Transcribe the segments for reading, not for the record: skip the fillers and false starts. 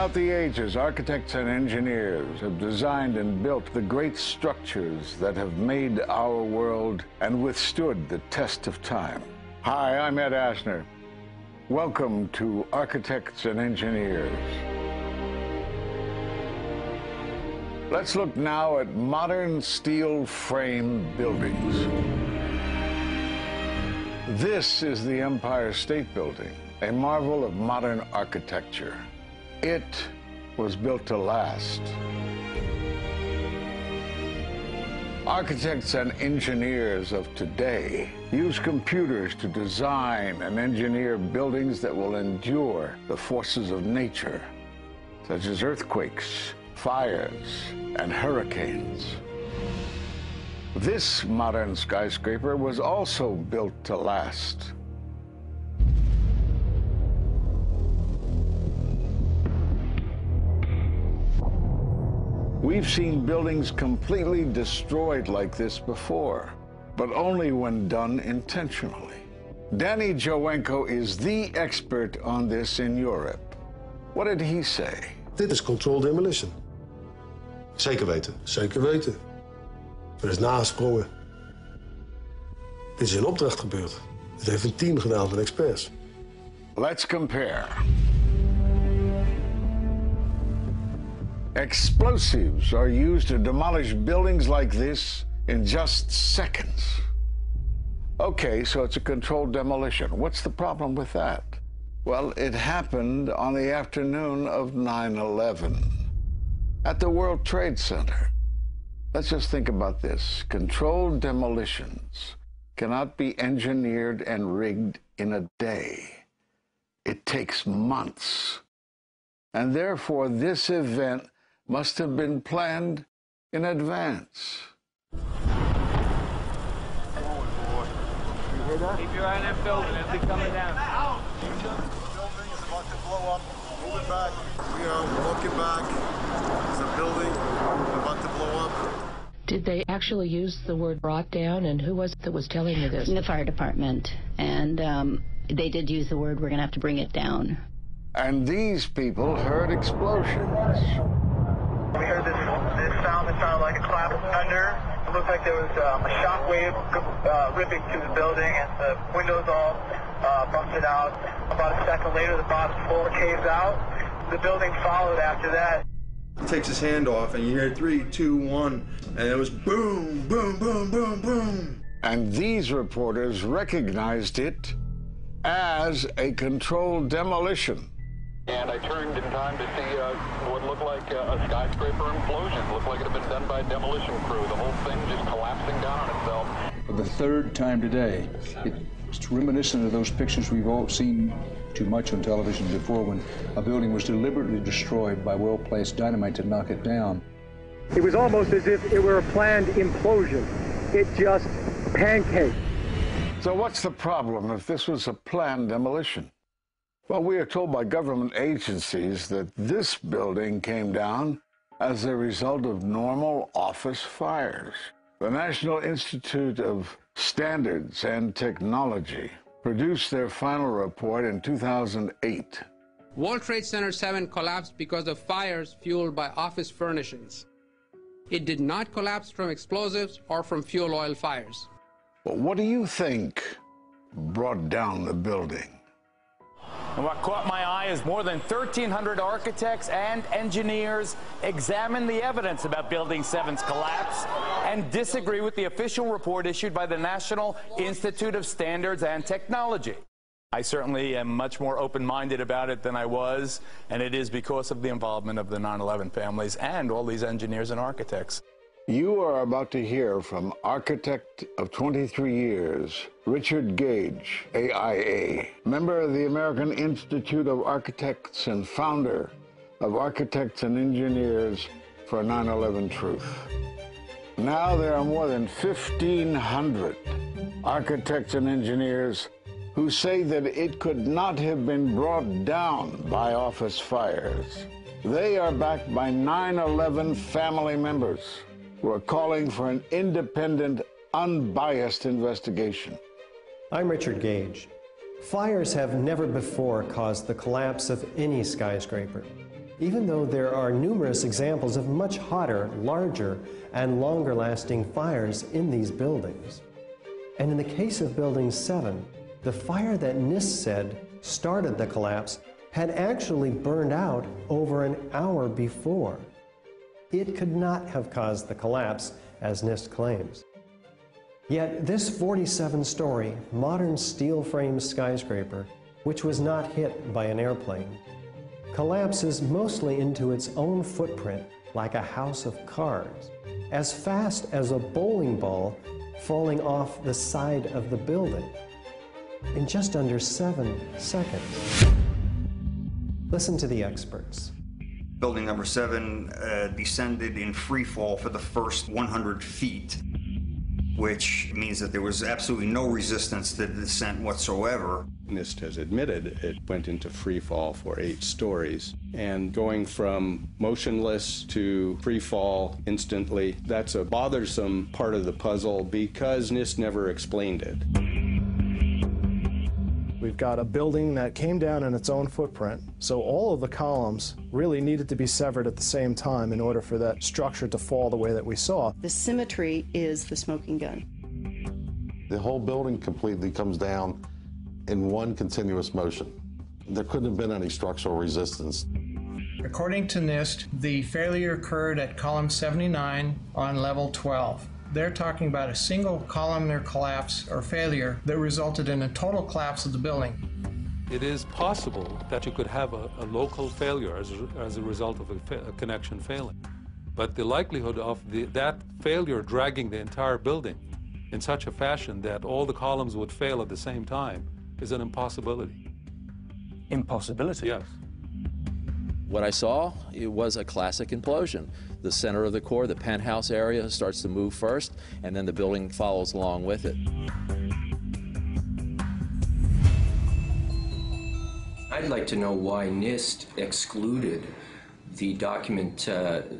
Throughout the ages, architects and engineers have designed and built the great structures that have made our world and withstood the test of time. Hi, I'm Ed Asner. Welcome to Architects and Engineers. Let's look now at modern steel frame buildings. This is the Empire State Building, a marvel of modern architecture. It was built to last. Architects and engineers of today use computers to design and engineer buildings that will endure the forces of nature, such as earthquakes, fires, and hurricanes. This modern skyscraper was also built to last. We've seen buildings completely destroyed like this before, but only when done intentionally. Danny Jowenko is the expert on this in Europe. What did he say? Dit is controlled demolition. Zeker weten. Zeker weten. Er is nagesprongen. Dit is in opdracht gebeurd. Dit heeft een team gedaan van experts. Let's compare. Explosives are used to demolish buildings like this in just seconds. Okay, so it's a controlled demolition. What's the problem with that? Well, it happened on the afternoon of 9/11 at the World Trade Center. Let's just think about this. Controlled demolitions cannot be engineered and rigged in a day. It takes months. And therefore, this event must have been planned in advance. You hear that? Keep your eye on that building. It's coming down. The building is about to blow up. Moving back. We are walking back. There's a building about to blow up. Did they actually use the word brought down, and who was it that was telling you this? The fire department, and they did use the word, we're going to have to bring it down. And these people heard explosions. We heard this sound that sounded like a clap of thunder. It looked like there was a shock wave ripping through the building, and the windows all busted out. About a second later, the bottom floor caves out. The building followed after that. He takes his hand off, and you hear 3, 2, 1, and it was boom, boom, boom, boom, boom. And these reporters recognized it as a controlled demolition. And I turned in time to see what looked like a skyscraper implosion. Looked like it had been done by a demolition crew. The whole thing just collapsing down on itself. For the third time today, it's reminiscent of those pictures we've all seen too much on television before, when a building was deliberately destroyed by well-placed dynamite to knock it down. It was almost as if it were a planned implosion. It just pancaked. So what's the problem if this was a planned demolition? Well, we are told by government agencies that this building came down as a result of normal office fires. The National Institute of Standards and Technology produced their final report in 2008. World Trade Center 7 collapsed because of fires fueled by office furnishings. It did not collapse from explosives or from fuel oil fires. But what do you think brought down the building? And what caught my eye is more than 1,300 architects and engineers examine the evidence about Building 7's collapse and disagree with the official report issued by the National Institute of Standards and Technology. I certainly am much more open-minded about it than I was, and it is because of the involvement of the 9/11 families and all these engineers and architects. You are about to hear from architect of 23 years, Richard Gage, AIA, member of the American Institute of Architects and founder of Architects and Engineers for 9/11 Truth. Now there are more than 1,500 architects and engineers who say that it could not have been brought down by office fires. They are backed by 9/11 family members who are calling for an independent, unbiased investigation. I'm Richard Gage. Fires have never before caused the collapse of any skyscraper. even though there are numerous examples of much hotter, larger, and longer-lasting fires in these buildings. And in the case of Building 7, the fire that NIST said started the collapse had actually burned out over an hour before. It could not have caused the collapse, as NIST claims. Yet this 47-story, modern steel-framed skyscraper, which was not hit by an airplane, collapses mostly into its own footprint like a house of cards, as fast as a bowling ball falling off the side of the building in just under 7 seconds. Listen to the experts. Building number 7 descended in free fall for the first 100 feet, which means that there was absolutely no resistance to the descent whatsoever. NIST has admitted it went into free fall for 8 stories. And going from motionless to free fall instantly, that's a bothersome part of the puzzle because NIST never explained it. We've got a building that came down in its own footprint, so all of the columns really needed to be severed at the same time in order for that structure to fall the way that we saw. The symmetry is the smoking gun. The whole building completely comes down in one continuous motion. There couldn't have been any structural resistance. According to NIST, the failure occurred at column 79 on level 12. They're talking about a single columnar collapse or failure that resulted in a total collapse of the building. It is possible that you could have a local failure as a result of a connection failing. But the likelihood of that failure dragging the entire building in such a fashion that all the columns would fail at the same time is an impossibility. Impossibility? Yes. What I saw, it was a classic implosion. The center of the core, the penthouse area, starts to move first, and then the building follows along with it. I'd like to know why NIST excluded the document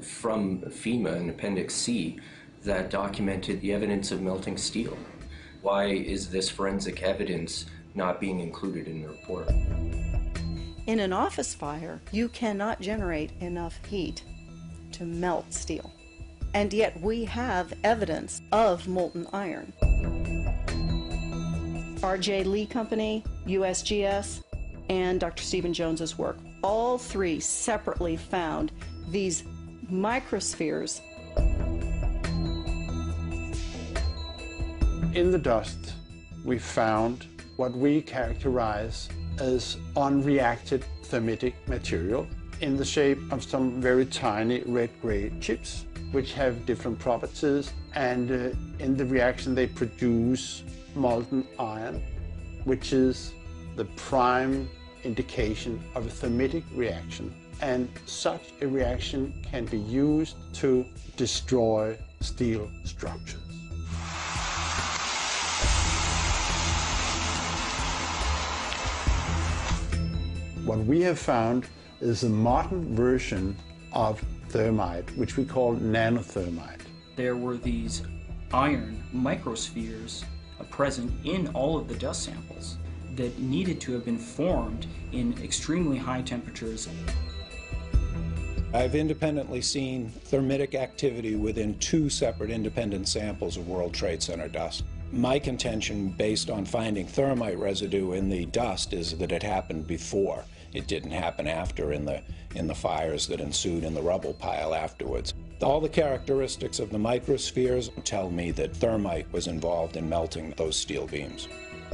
from FEMA in Appendix C that documented the evidence of melting steel. Why is this forensic evidence not being included in the report? In an office fire, you cannot generate enough heat to melt steel. And yet we have evidence of molten iron. R.J. Lee Company, USGS, and Dr. Stephen Jones's work, all three separately found these microspheres. In the dust, we found what we characterize as unreacted thermitic material in the shape of some very tiny red-gray chips, which have different properties, and in the reaction they produce molten iron, which is the prime indication of a thermitic reaction. And such a reaction can be used to destroy steel structures. What we have found is a modern version of thermite, which we call nanothermite. There were these iron microspheres present in all of the dust samples that needed to have been formed in extremely high temperatures. I've independently seen thermitic activity within 2 separate independent samples of World Trade Center dust. My contention, based on finding thermite residue in the dust, is that it happened before. It didn't happen after in the fires that ensued in the rubble pile afterwards. All the characteristics of the microspheres tell me that thermite was involved in melting those steel beams.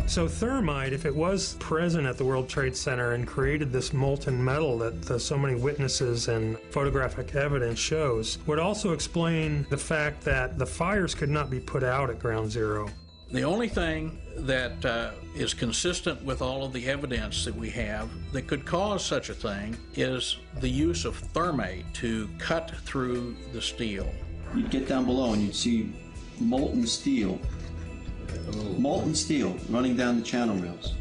So thermite, if it was present at the World Trade Center and created this molten metal that so many witnesses and photographic evidence shows, would also explain the fact that the fires could not be put out at Ground Zero. The only thing that is consistent with all of the evidence that we have that could cause such a thing is the use of thermite to cut through the steel. You'd get down below and you'd see molten steel. Molten steel running down the channel rails.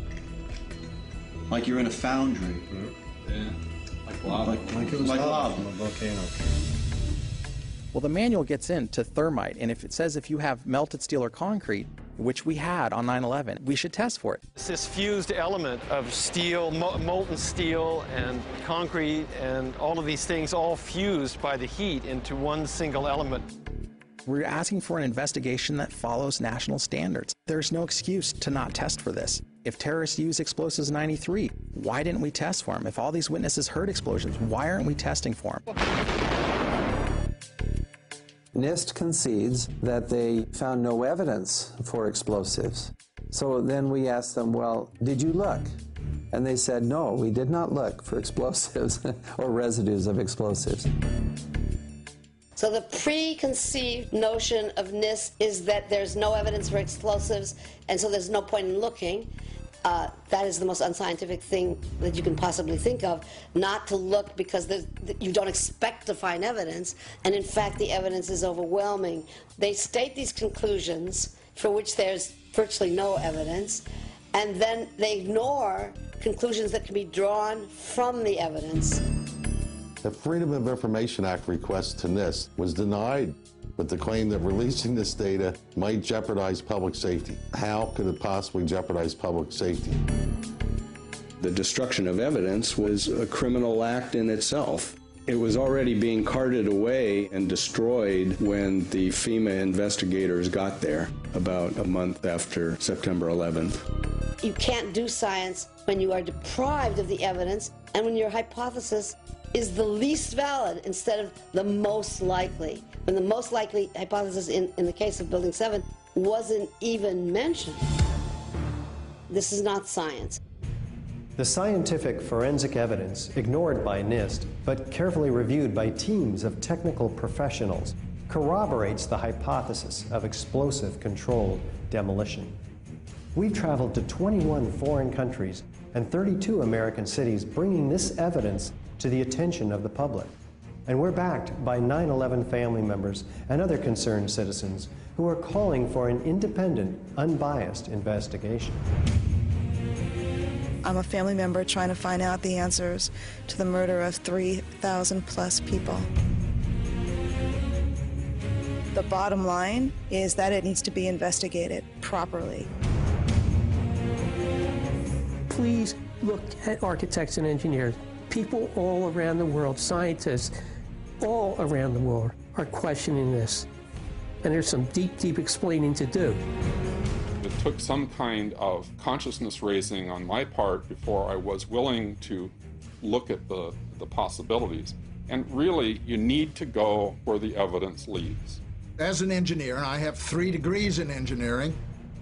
Like you're in a foundry. Yeah. Like lava. Like it was lava. From a volcano. Well, the manual gets into thermite, and if it says if you have melted steel or concrete, which we had on 9/11. We should test for it. This fused element of steel, molten steel and concrete and all of these things all fused by the heat into one single element. We're asking for an investigation that follows national standards. There's no excuse to not test for this. If terrorists use explosives in '93, why didn't we test for them? If all these witnesses heard explosions, why aren't we testing for them? NIST concedes that they found no evidence for explosives. So then we asked them, well, did you look? And they said, no, we did not look for explosives or residues of explosives. So the preconceived notion of NIST is that there's no evidence for explosives, and so there's no point in looking. That is the most unscientific thing that you can possibly think of, not to look because you don't expect to find evidence, and in fact the evidence is overwhelming. They state these conclusions for which there's virtually no evidence, and then they ignore conclusions that can be drawn from the evidence. The Freedom of Information Act request to NIST was denied with the claim that releasing this data might jeopardize public safety. How could it possibly jeopardize public safety? The destruction of evidence was a criminal act in itself. It was already being carted away and destroyed when the FEMA investigators got there about a month after September 11th. You can't do science when you are deprived of the evidence and when your hypothesis is the least valid instead of the most likely. When the most likely hypothesis in the case of Building 7 wasn't even mentioned. This is not science. The scientific forensic evidence, ignored by NIST, but carefully reviewed by teams of technical professionals, corroborates the hypothesis of explosive controlled demolition. We've traveled to 21 foreign countries and 32 American cities, bringing this evidence to the attention of the public. And we're backed by 9/11 family members and other concerned citizens who are calling for an independent, unbiased investigation. I'm a family member trying to find out the answers to the murder of 3,000 plus people. The bottom line is that it needs to be investigated properly. Please look at architects and engineers. People all around the world, scientists all around the world are questioning this. And there's some deep, deep explaining to do. It took some kind of consciousness raising on my part before I was willing to look at the possibilities. And really, you need to go where the evidence leads. As an engineer, and I have 3 degrees in engineering,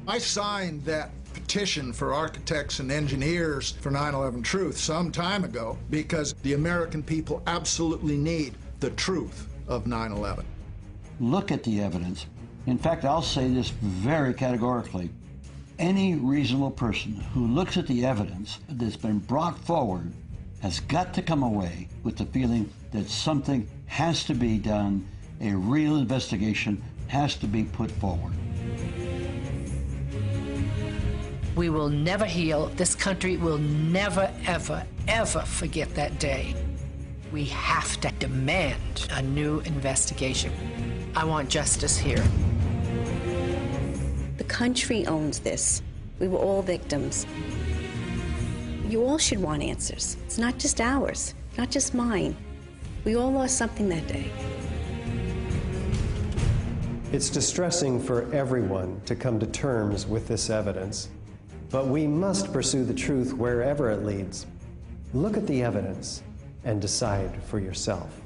I signed that petition for architects and engineers for 9/11 Truth some time ago because the American people absolutely need the truth of 9/11. Look at the evidence. In fact, I'll say this very categorically. Any reasonable person who looks at the evidence that's been brought forward has got to come away with the feeling that something has to be done, a real investigation has to be put forward. We will never heal. This country will never, ever, ever forget that day. We have to demand a new investigation. I want justice here. The country owns this. We were all victims. You all should want answers. It's not just ours, not just mine. We all lost something that day. It's distressing for everyone to come to terms with this evidence, but we must pursue the truth wherever it leads. Look at the evidence and decide for yourself.